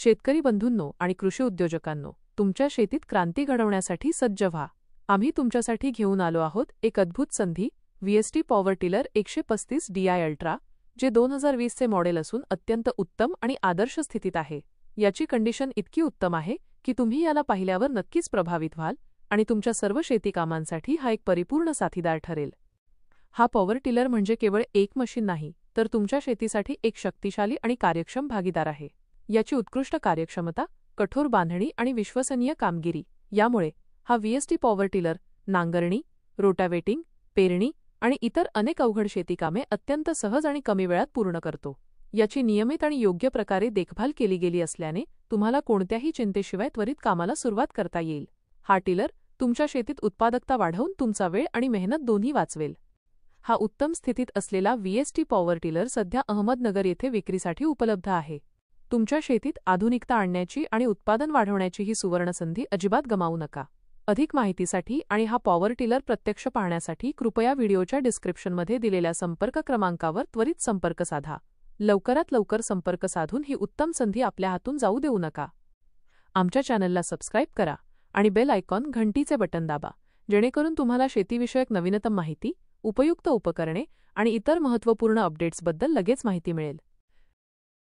शेतकरी बंधूंनो आणि कृषी उद्योजकांनो, तुमच्या शेतीत क्रांती घडवण्यासाठी सज्ज व्हा. आम्ही तुमच्यासाठी घेऊन आलो आहोत एक अद्भुत संधी, VST power tiller 135 DI ultra, जे 2020 चे मॉडेल असून अत्यंत उत्तम आणि आदर्श स्थितीत आहे. याची कंडिशन इतकी उत्तम आहे की तुम्ही याला पाहिल्यावर नक्कीच प्रभावित व्हाल आणि तुमच्या सर्व शेती कामांसाठी हा एक परिपूर्ण साथीदार ठरेल. हा पॉवर टिलर म्हणजे केवळ एक मशीन नाही, तर तुमच्या शेतीसाठी एक शक्तिशाली आणि कार्यक्षम भागीदार आहे. याची उत्कृष्ट कार्यक्षमता, कठोर बांधणी आणि विश्वसनीय कामगिरी यामुळे हा VST पॉवर टिलर नांगरणी, रोटावेटिंग, पेरणी आणि इतर अनेक अवघड शेतीकामे अत्यंत सहज आणि कमी वेळात पूर्ण करतो. याची नियमित आणि योग्य प्रकारे देखभाल केली गेली असल्याने तुम्हाला कोणत्याही चिंतेशिवाय त्वरित कामाला सुरुवात करता येईल. हा टिलर तुमच्या शेतीत उत्पादकता वाढवून तुमचा वेळ आणि मेहनत दोन्ही वाचवेल. हा उत्तम स्थितीत असलेला VST पॉवर टिलर सध्या अहमदनगर येथे विक्रीसाठी उपलब्ध आहे. तुमच्या शेतीत आधुनिकता आणण्याची आणि उत्पादन वाढवण्याची ही सुवर्णसंधी अजिबात गमावू नका. अधिक माहितीसाठी आणि हा पॉवर टिलर प्रत्यक्ष पाहण्यासाठी कृपया व्हिडिओच्या डिस्क्रिप्शनमध्ये दिलेल्या संपर्क क्रमांकावर त्वरित संपर्क साधा. लवकरात लवकर संपर्क साधून ही उत्तम संधी आपल्या हातून जाऊ देऊ नका. आमच्या चॅनलला सबस्क्राईब करा आणि बेल आयकॉन घंटीचे बटन दाबा, जेणेकरून तुम्हाला शेतीविषयक नवीनतम माहिती, उपयुक्त उपकरणे आणि इतर महत्त्वपूर्ण अपडेट्सबद्दल लगेच माहिती मिळेल.